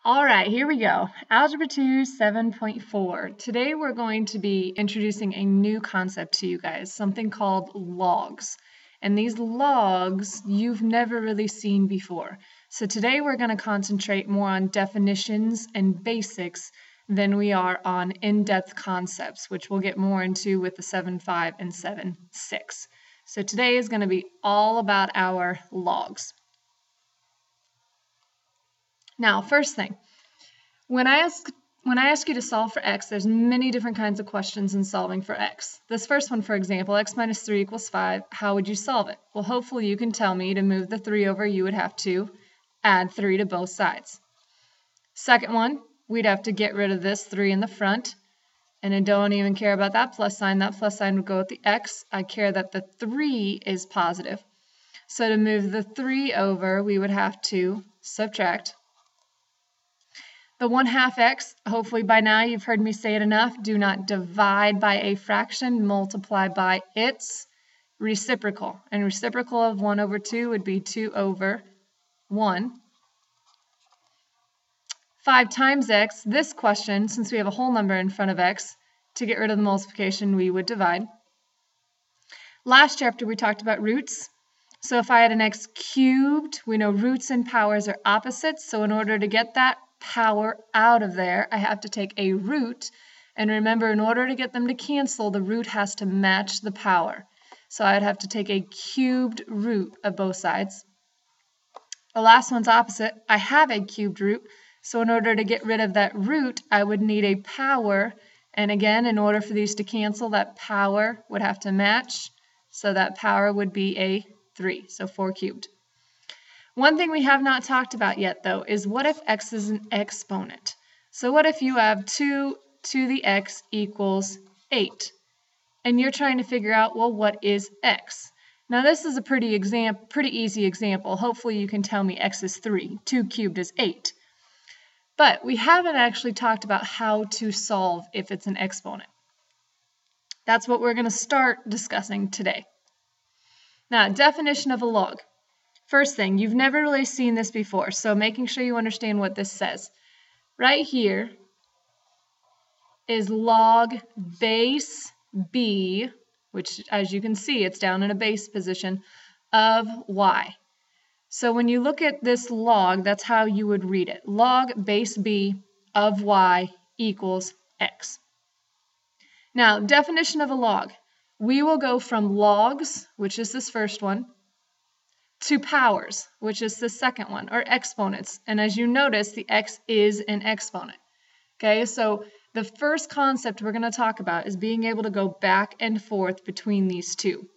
All right, here we go. Algebra 2, 7.4. Today we're going to be introducing a new concept to you guys, something called logs. And these logs you've never really seen before. So today we're going to concentrate more on definitions and basics than we are on in-depth concepts, which we'll get more into with the 7.5 and 7.6. So today is going to be all about our logs. Now, first thing, when I ask you to solve for x, there's many different kinds of questions in solving for x. This first one, for example, x minus 3 equals 5, how would you solve it? Well, hopefully you can tell me to move the 3 over, you would have to add 3 to both sides. Second one, we'd have to get rid of this 3 in the front, and I don't even care about that plus sign. That plus sign would go with the x. I care that the 3 is positive. So to move the 3 over, we would have to subtract. The 1/2 x, hopefully by now you've heard me say it enough, do not divide by a fraction, multiply by its reciprocal. And reciprocal of 1 over 2 would be 2 over 1. 5 times x, this question, since we have a whole number in front of x, to get rid of the multiplication, we would divide. Last chapter we talked about roots. So if I had an x cubed, we know roots and powers are opposites, so in order to get that power out of there, I have to take a root, and remember, in order to get them to cancel, the root has to match the power. So I'd have to take a cubed root of both sides. The last one's opposite. I have a cubed root, so in order to get rid of that root, I would need a power, and again, in order for these to cancel, that power would have to match, so that power would be a 3, so 4 cubed. One thing we have not talked about yet, though, is what if x is an exponent? So what if you have 2 to the x equals 8, and you're trying to figure out, well, what is x? Now, this is a pretty easy example. Hopefully, you can tell me x is 3. 2 cubed is 8. But we haven't actually talked about how to solve if it's an exponent. That's what we're going to start discussing today. Now, definition of a log. First thing, you've never really seen this before, so making sure you understand what this says. Right here is log base b, which as you can see, it's down in a base position, of y. So when you look at this log, that's how you would read it. Log base b of y equals x. Now, definition of a log. We will go from logs, which is this first one, to powers, which is the second one, or exponents. And as you notice, the x is an exponent. Okay, so the first concept we're going to talk about is being able to go back and forth between these two.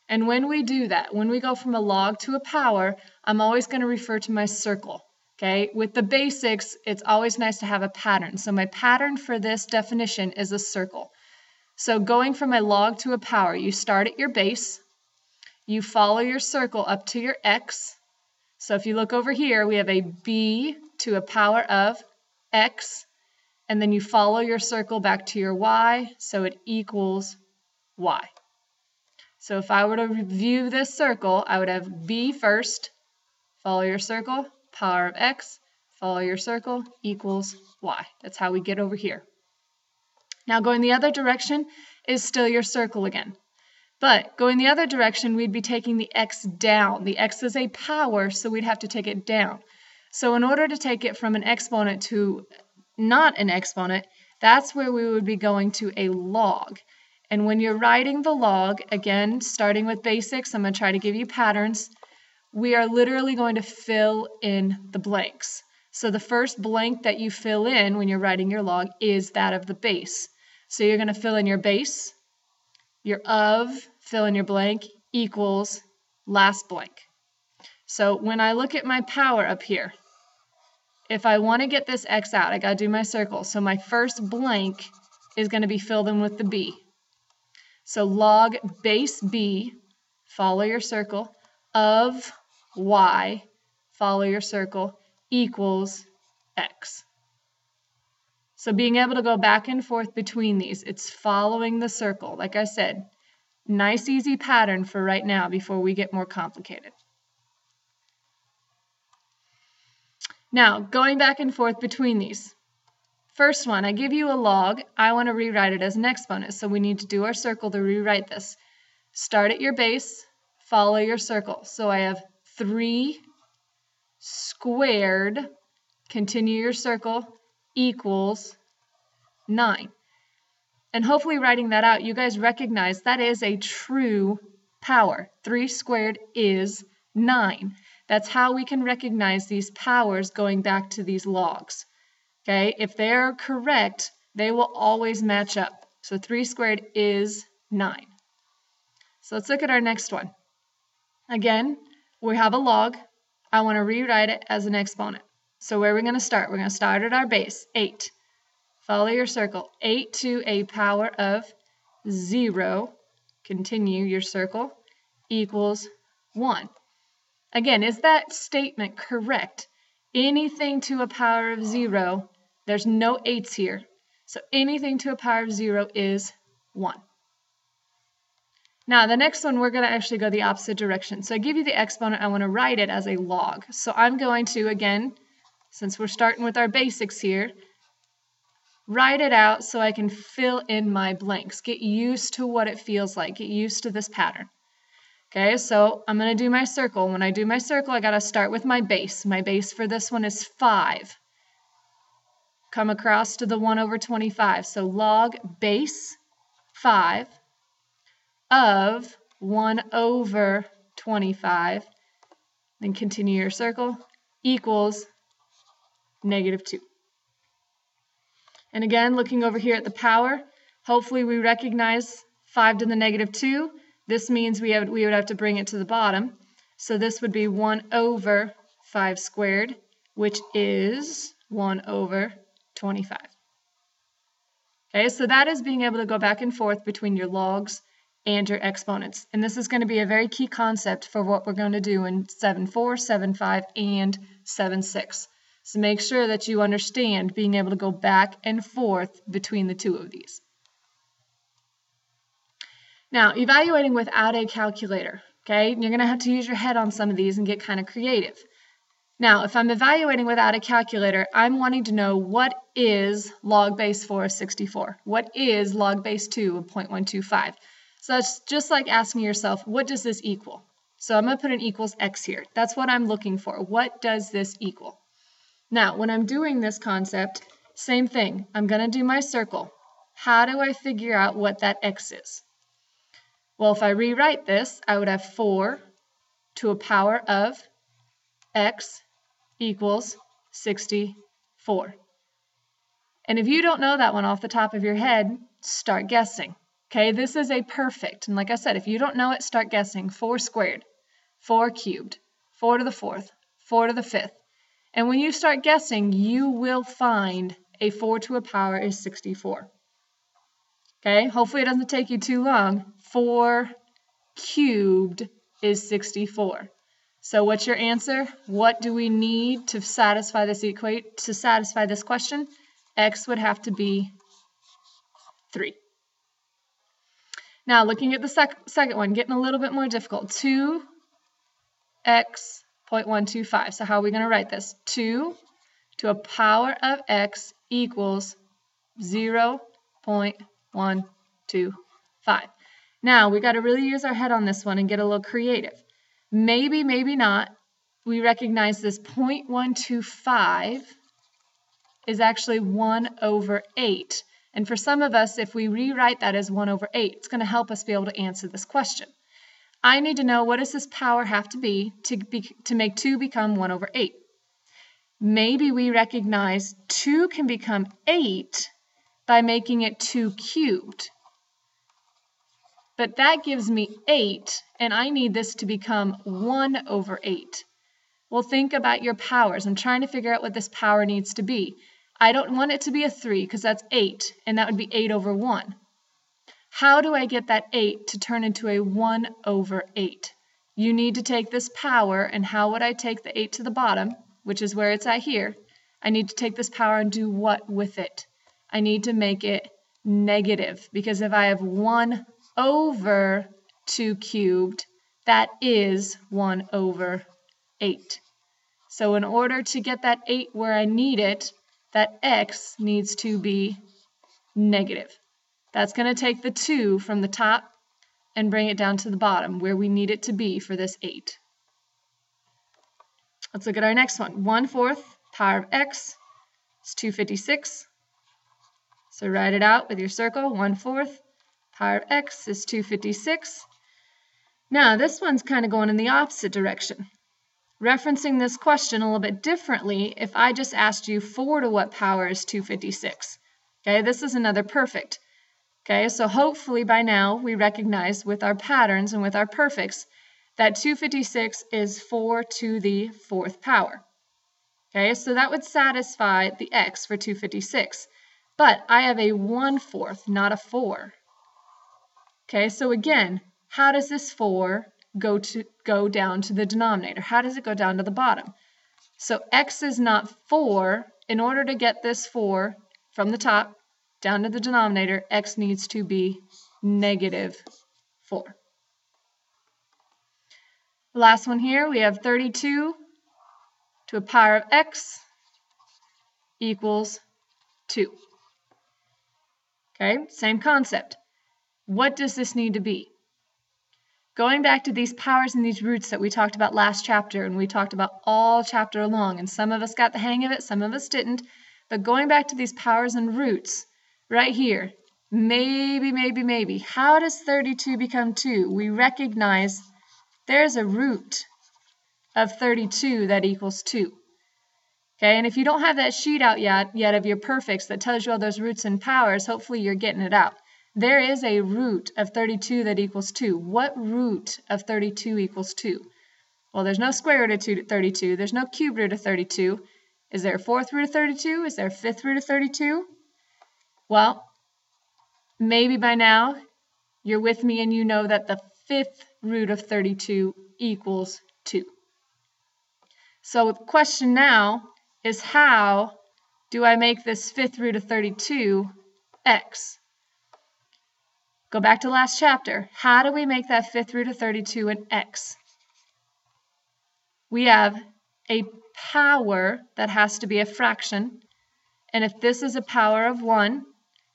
And when we do that, when we go from a log to a power, I'm always going to refer to my circle. Okay, with the basics, it's always nice to have a pattern. So my pattern for this definition is a circle. So going from a log to a power, you start at your base. You follow your circle up to your x. So if you look over here, we have a b to a power of x, and then you follow your circle back to your y, so it equals y. So if I were to review this circle, I would have b first, follow your circle, power of x, follow your circle, equals y. That's how we get over here. Now going the other direction is still your circle again. But going the other direction, we'd be taking the x down. The x is a power, so we'd have to take it down. So in order to take it from an exponent to not an exponent, that's where we would be going to a log. And when you're writing the log, again, starting with basics, I'm going to try to give you patterns. We are literally going to fill in the blanks. So the first blank that you fill in when you're writing your log is that of the base. So you're going to fill in your base, your of, fill in your blank, equals last blank. So when I look at my power up here, if I want to get this x out, I got to do my circle. So my first blank is going to be filled in with the b. So log base b, follow your circle, of y, follow your circle, equals x. So being able to go back and forth between these, it's following the circle. Like I said, nice easy pattern for right now before we get more complicated. Now, going back and forth between these. First one, I give you a log. I want to rewrite it as an exponent, so we need to do our circle to rewrite this. Start at your base, follow your circle. So I have 3 squared, continue your circle, equals 9. And hopefully writing that out, you guys recognize that is a true power. 3 squared is 9. That's how we can recognize these powers going back to these logs. Okay, if they're correct, they will always match up. So 3 squared is 9. So let's look at our next one. Again, we have a log. I want to rewrite it as an exponent. So where are we going to start? We're going to start at our base, 8. Follow your circle. 8 to a power of 0, continue your circle, equals 1. Again, is that statement correct? Anything to a power of 0, there's no 8s here. So anything to a power of 0 is 1. Now, the next one, we're going to actually go the opposite direction. So I give you the exponent. I want to write it as a log. So I'm going to, again, since we're starting with our basics here, write it out so I can fill in my blanks. Get used to what it feels like. Get used to this pattern. Okay, so I'm going to do my circle. When I do my circle, I got to start with my base. My base for this one is 5. Come across to the 1 over 25. So log base 5 of 1 over 25, then continue your circle, equals -2. And again, looking over here at the power, hopefully we recognize 5 to the -2. This means we would have to bring it to the bottom. So this would be 1 over 5 squared, which is 1 over 25. Okay, so that is being able to go back and forth between your logs and your exponents. And this is going to be a very key concept for what we're going to do in 7.4, 7.5, and 7.6. So make sure that you understand being able to go back and forth between the two of these. Now, evaluating without a calculator, okay? You're going to have to use your head on some of these and get kind of creative. Now, if I'm evaluating without a calculator, I'm wanting to know what is log base 4 of 64? What is log base 2 of 0.125? So that's just like asking yourself, what does this equal? So I'm going to put an equals x here. That's what I'm looking for. What does this equal? Now, when I'm doing this concept, same thing. I'm going to do my circle. How do I figure out what that x is? Well, if I rewrite this, I would have 4 to a power of x equals 64. And if you don't know that one off the top of your head, start guessing. Okay, this is a perfect. And like I said, if you don't know it, start guessing. 4 squared, 4 cubed, 4 to the 4th, 4 to the 5th. And when you start guessing, you will find a 4 to a power is 64. Okay, hopefully it doesn't take you too long. 4 cubed is 64. So what's your answer? What do we need to satisfy this question? X would have to be 3. Now looking at the second one, getting a little bit more difficult. 2x 0.125. So how are we going to write this? 2 to a power of x equals 0.125. Now we got to really use our head on this one and get a little creative. Maybe, maybe not. We recognize this 0.125 is actually 1 over 8. And for some of us, if we rewrite that as 1 over 8, it's going to help us be able to answer this question. I need to know, what does this power have to be to make 2 become 1 over 8? Maybe we recognize 2 can become 8 by making it 2 cubed. But that gives me 8, and I need this to become 1 over 8. Well, think about your powers. I'm trying to figure out what this power needs to be. I don't want it to be a 3 because that's 8, and that would be 8 over 1. How do I get that 8 to turn into a 1 over 8? You need to take this power, and how would I take the 8 to the bottom, which is where it's at here? I need to take this power and do what with it? I need to make it negative, because if I have 1 over 2 cubed, that is 1 over 8. So in order to get that 8 where I need it, that x needs to be negative. That's going to take the 2 from the top and bring it down to the bottom where we need it to be for this 8. Let's look at our next one. 1/4 power of x is 256. So write it out with your circle. 1/4 power of x is 256. Now this one's kind of going in the opposite direction. Referencing this question a little bit differently, if I just asked you 4 to what power is 256? Okay, this is another perfect. Okay, so hopefully by now we recognize with our patterns and with our perfects that 256 is 4 to the 4th power. Okay, so that would satisfy the x for 256. But I have a 1/4, not a 4. Okay, so again, how does this 4 go down to the denominator? How does it go down to the bottom? So x is not 4. In order to get this 4 from the top down to the denominator, x needs to be -4. The last one here, we have 32 to a power of x equals 2. Okay, same concept. What does this need to be? Going back to these powers and these roots that we talked about last chapter, and we talked about all chapter long, and some of us got the hang of it, some of us didn't, but going back to these powers and roots, right here, maybe, how does 32 become 2? We recognize there's a root of 32 that equals 2. Okay, and if you don't have that sheet out yet of your perfects that tells you all those roots and powers, hopefully you're getting it out. There is a root of 32 that equals 2. What root of 32 equals 2? Well, there's no square root of 32. There's no cube root of 32. Is there a 4th root of 32? Is there a 5th root of 32? Well, maybe by now you're with me and you know that the 5th root of 32 equals 2. So the question now is, how do I make this 5th root of 32 x? Go back to last chapter. How do we make that 5th root of 32 an x? We have a power that has to be a fraction. And if this is a power of 1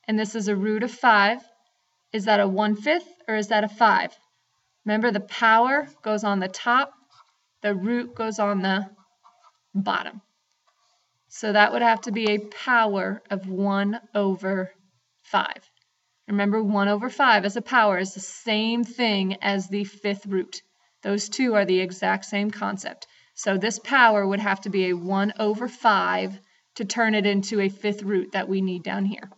and this is a root of 5, is that a 1/5 or is that a 5? Remember, the power goes on the top, the root goes on the bottom. So that would have to be a power of 1/5. Remember, 1/5 as a power is the same thing as the 5th root. Those two are the exact same concept. So this power would have to be a 1/5 to turn it into a 5th root that we need down here.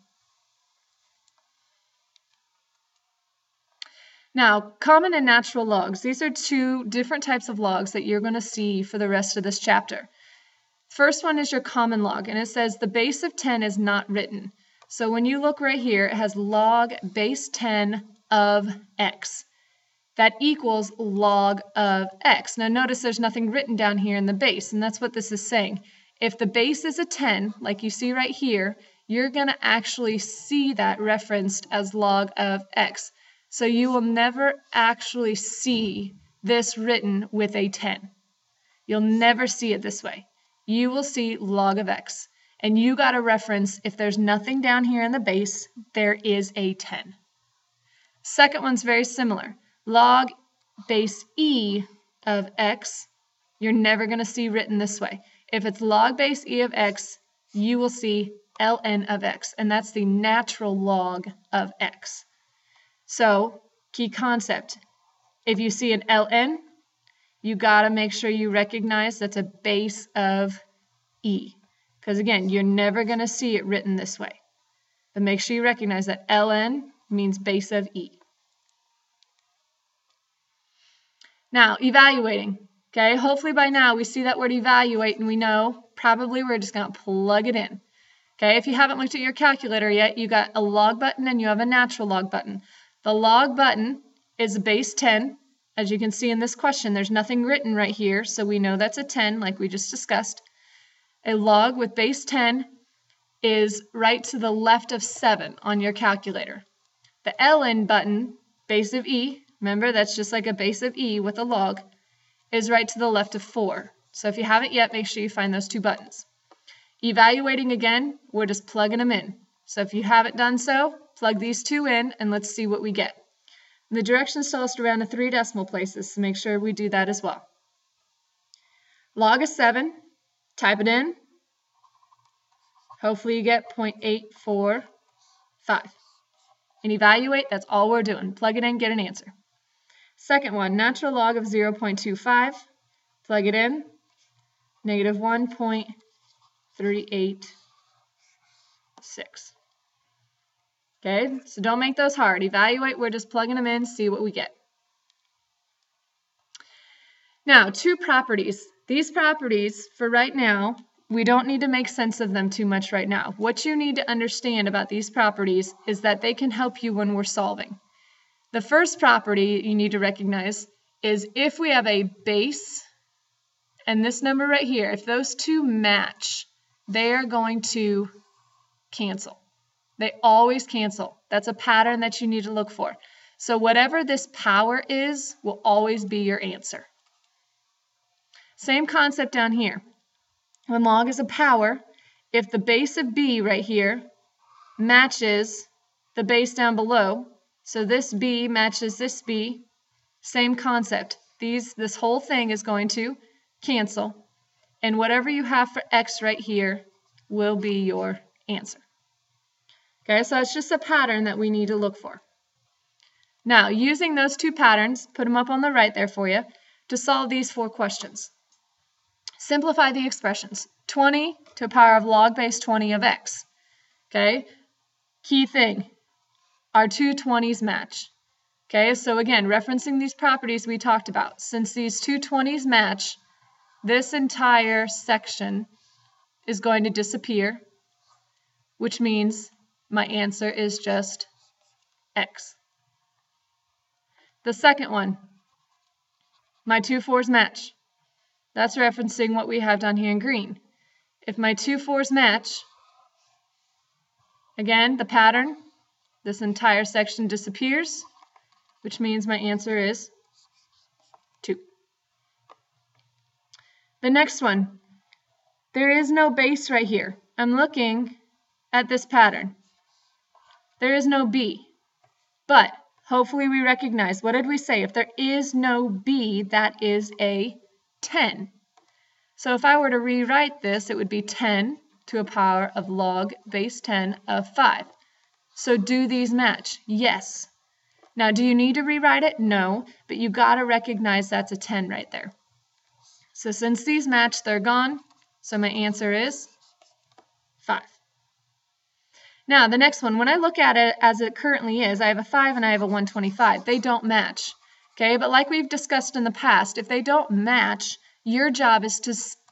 Now, common and natural logs. These are two different types of logs that you're going to see for the rest of this chapter. First one is your common log, and it says the base of 10 is not written. So when you look right here, it has log base 10 of x. That equals log of x. Now notice there's nothing written down here in the base, and that's what this is saying. If the base is a 10, like you see right here, you're going to actually see that referenced as log of x. So you will never actually see this written with a 10. You'll never see it this way. You will see log of x. And you got to reference, if there's nothing down here in the base, there is a 10. Second one's very similar. Log base e of x, you're never going to see written this way. If it's log base e of x, you will see ln of x, and that's the natural log of x. So, key concept, if you see an ln, you got to make sure you recognize that's a base of e. Because again, you're never going to see it written this way. But make sure you recognize that ln means base of e. Now, evaluating. Okay, hopefully by now we see that word evaluate and we know probably we're just going to plug it in. Okay, if you haven't looked at your calculator yet, you got a log button and you have a natural log button. The log button is base 10. As you can see in this question, there's nothing written right here, so we know that's a 10 like we just discussed. A log with base 10 is right to the left of 7 on your calculator. The ln button, base of e, remember that's just like a base of e with a log, is right to the left of 4. So if you haven't yet, make sure you find those 2 buttons. Evaluating again, we're just plugging them in. So if you haven't done so, plug these 2 in and let's see what we get. And the directions tell us to round to 3 decimal places, so make sure we do that as well. Log of 7, type it in. Hopefully you get 0.845. And evaluate, that's all we're doing. Plug it in, get an answer. Second one, natural log of 0.25. Plug it in. Negative 1.386. Okay, so don't make those hard. Evaluate, we're just plugging them in, see what we get. Now, 2 properties. These properties, for right now, we don't need to make sense of them too much right now. What you need to understand about these properties is that they can help you when we're solving. The first property you need to recognize is if we have a base and this number right here, if those 2 match, they are going to cancel. They always cancel. That's a pattern that you need to look for. So whatever this power is will always be your answer. Same concept down here. When log is a power, if the base of b right here matches the base down below, so this b matches this b, same concept. This whole thing is going to cancel, and whatever you have for x right here will be your answer. Okay, so it's just a pattern that we need to look for. Now, using those 2 patterns, put them up on the right there for you, to solve these 4 questions. Simplify the expressions. 20 to the power of log base 20 of x. Okay, key thing, our 2 20s match. Okay, so again, referencing these properties we talked about, since these 2 20s match, this entire section is going to disappear, which means my answer is just x. The second one, my 2 4s match. That's referencing what we have down here in green. If my 2 4s match, again, the pattern, this entire section disappears, which means my answer is 2. The next one, there is no base right here. I'm looking at this pattern. There is no b, but hopefully we recognize, what did we say? If there is no b, that is a 10. So if I were to rewrite this, it would be 10 to a power of log base 10 of 5. So do these match? Yes. Now, do you need to rewrite it? No, but you got to recognize that's a 10 right there. So since these match, they're gone. So my answer is 5. Now, the next one, when I look at it as it currently is, I have a 5 and I have a 125. They don't match. Okay, but like we've discussed in the past, if they don't match, your job is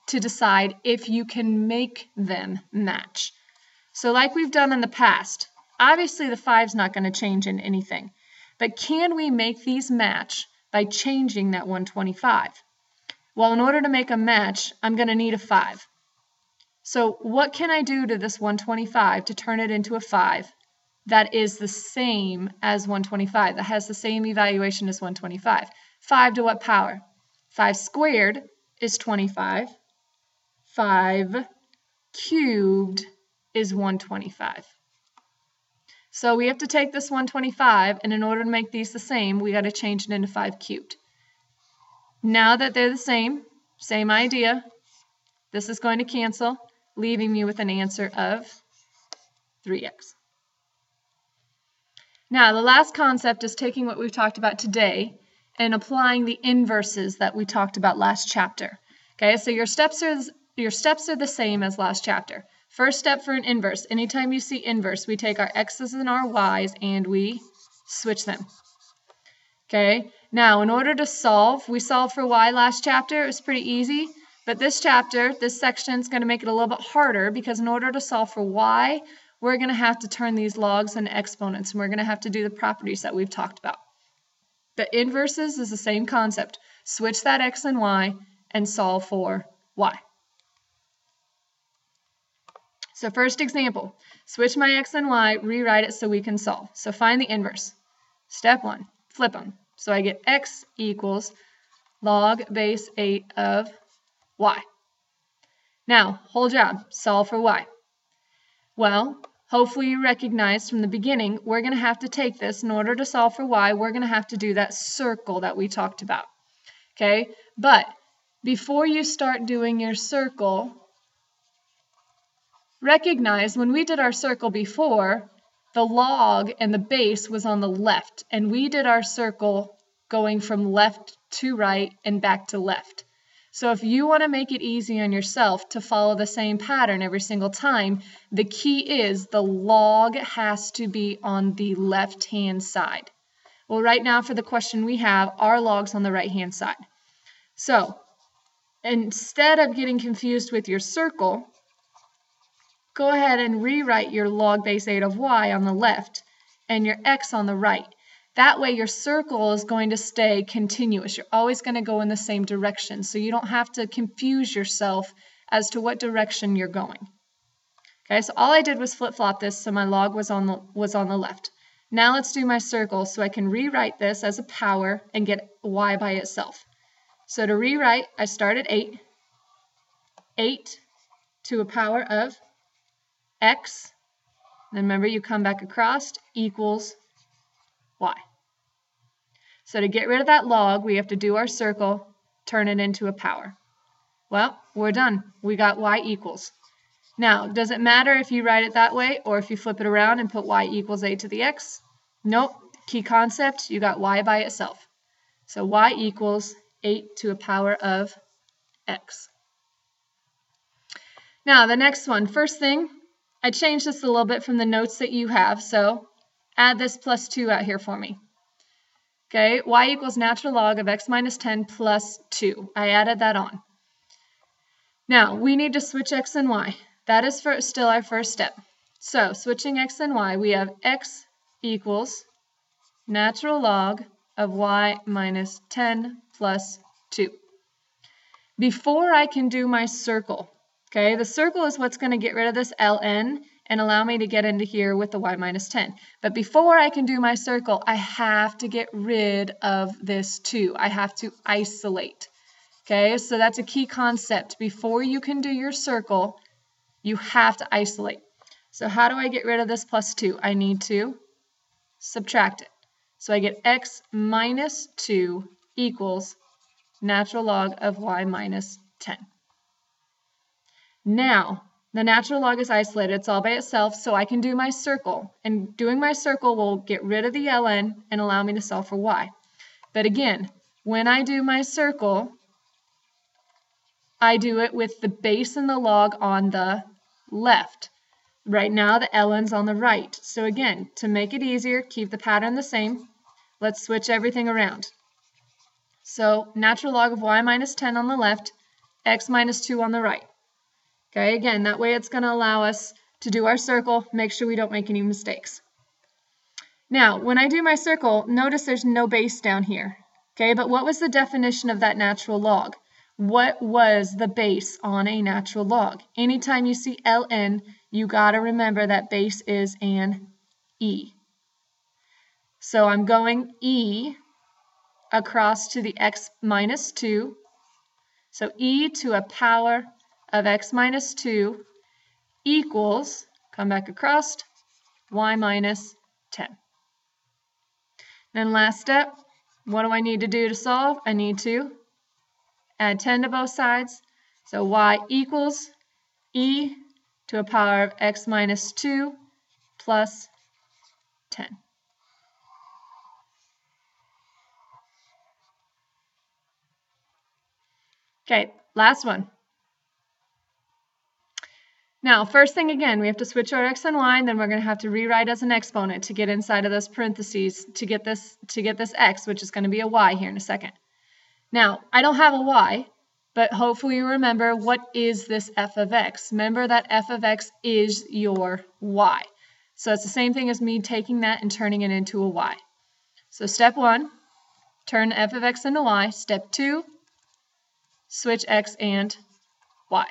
to decide if you can make them match. So like we've done in the past, obviously the 5's not going to change in anything. But can we make these match by changing that 125? Well, in order to make a match, I'm going to need a 5. So what can I do to this 125 to turn it into a 5 that is the same as 125, that has the same evaluation as 125? 5 to what power? 5 squared is 25. 5 cubed is 125. So we have to take this 125, and in order to make these the same, we got to change it into 5 cubed. Now that they're the same idea, this is going to cancel, leaving me with an answer of 3x. Now, the last concept is taking what we've talked about today and applying the inverses that we talked about last chapter. Okay, so your steps are the same as last chapter. First step for an inverse, anytime you see inverse, we take our x's and our y's and we switch them. Okay, now in order to solve, we solved for y last chapter. It was pretty easy, but this chapter, this section is going to make it a little bit harder because in order to solve for y, we're going to have to turn these logs into exponents, and we're going to have to do the properties that we've talked about. The inverses is the same concept. Switch that x and y and solve for y. So first example, switch my x and y, rewrite it so we can solve. So find the inverse. Step 1, flip them. So I get x equals log base 8 of y. Now, whole job, solve for y. Well, hopefully you recognized from the beginning, we're going to have to take this in order to solve for y, we're going to have to do that circle that we talked about. Okay, but before you start doing your circle, recognize when we did our circle before, the log and the base was on the left, and we did our circle going from left to right and back to left. So if you want to make it easy on yourself to follow the same pattern every single time, the key is the log has to be on the left-hand side. Well, right now for the question we have, our log's on the right-hand side. So instead of getting confused with your circle, go ahead and rewrite your log base 8 of y on the left and your x on the right. That way your circle is going to stay continuous. You're always going to go in the same direction, so you don't have to confuse yourself as to what direction you're going. Okay, so all I did was flip-flop this so my log was on the left. Now let's do my circle so I can rewrite this as a power and get y by itself. So to rewrite, I start at 8. 8 to a power of x. Then remember, you come back across, equals y. So to get rid of that log, we have to do our circle, turn it into a power. Well, we're done. We got y equals. Now, does it matter if you write it that way or if you flip it around and put y equals 8 to the x? Nope. Key concept, you got y by itself. So y equals 8 to a power of x. Now, the next one. First thing, I changed this a little bit from the notes that you have, so add this plus 2 out here for me. Okay, y equals natural log of x minus 10 plus 2. I added that on. Now, we need to switch x and y. That is still our first step. So, switching x and y, we have x equals natural log of y minus 10 plus 2. Before I can do my circle, okay, the circle is what's going to get rid of this ln and allow me to get into here with the y minus 10. But before I can do my circle, I have to get rid of this 2. I have to isolate. Okay, so that's a key concept. Before you can do your circle, you have to isolate. So how do I get rid of this plus 2? I need to subtract it. So I get x minus 2 equals natural log of y minus 10. Now, the natural log is isolated. It's all by itself, so I can do my circle. And doing my circle will get rid of the ln and allow me to solve for y. But again, when I do my circle, I do it with the base and the log on the left. Right now, the ln's on the right. So again, to make it easier, keep the pattern the same. Let's switch everything around. So natural log of y minus 10 on the left, x minus 2 on the right. Okay, again, that way it's going to allow us to do our circle, make sure we don't make any mistakes. Now, when I do my circle, notice there's no base down here. Okay, but what was the definition of that natural log? What was the base on a natural log? Anytime you see ln, you got to remember that base is an e. So I'm going e across to the x minus 2. So e to a power of x minus 2 equals, come back across, y minus 10. Then last step, what do I need to do to solve? I need to add 10 to both sides. So y equals e to a power of x minus 2 plus 10. Okay, last one. Now, first thing again, we have to switch our x and y, and then we're going to have to rewrite as an exponent to get inside of those parentheses to get this x, which is going to be a y here in a second. Now, I don't have a y, but hopefully you remember what is this f of x. Remember that f of x is your y. So it's the same thing as me taking that and turning it into a y. So step 1, turn f of x into y. Step 2, switch x and y.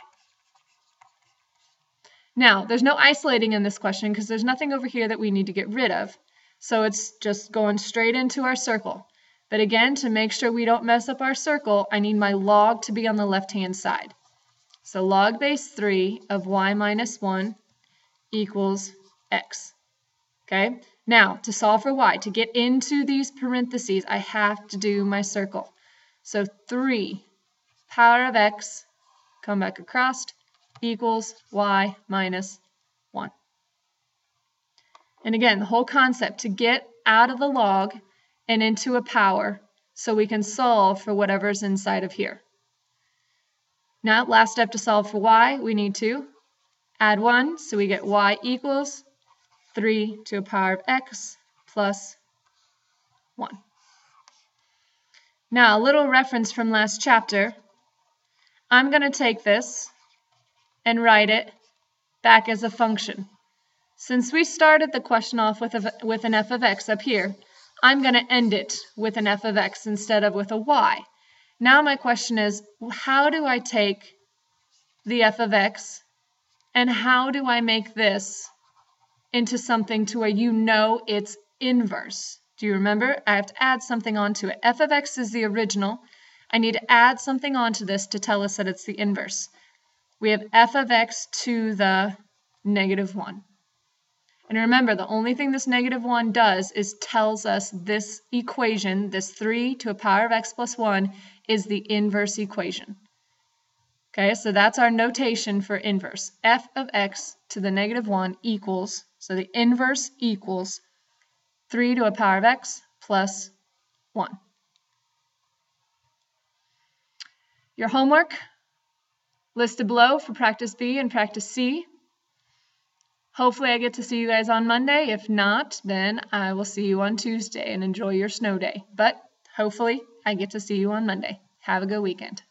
Now, there's no isolating in this question because there's nothing over here that we need to get rid of. So it's just going straight into our circle. But again, to make sure we don't mess up our circle, I need my log to be on the left-hand side. So log base 3 of y minus 1 equals x. Okay? Now, to solve for y, to get into these parentheses, I have to do my circle. So 3 power of x, come back across, equals y minus 1. And again, the whole concept, to get out of the log and into a power so we can solve for whatever's inside of here. Now, last step to solve for y, we need to add 1, so we get y equals 3 to a power of x plus 1. Now, a little reference from last chapter. I'm going to take this and write it back as a function. Since we started the question off with an f of x up here, I'm going to end it with an f of x instead of with a y. Now my question is, how do I take the f of x and how do I make this into something to where you know it's inverse? Do you remember? I have to add something onto it. F of x is the original. I need to add something onto this to tell us that it's the inverse. We have f of x to the negative 1. And remember, the only thing this negative 1 does is tells us this equation, this 3 to a power of x plus 1, is the inverse equation. Okay, so that's our notation for inverse. F of x to the negative 1 equals, so the inverse equals 3 to a power of x plus 1. Your homework listed below for practice B and practice C. Hopefully I get to see you guys on Monday. If not, then I will see you on Tuesday and enjoy your snow day. But hopefully I get to see you on Monday. Have a good weekend.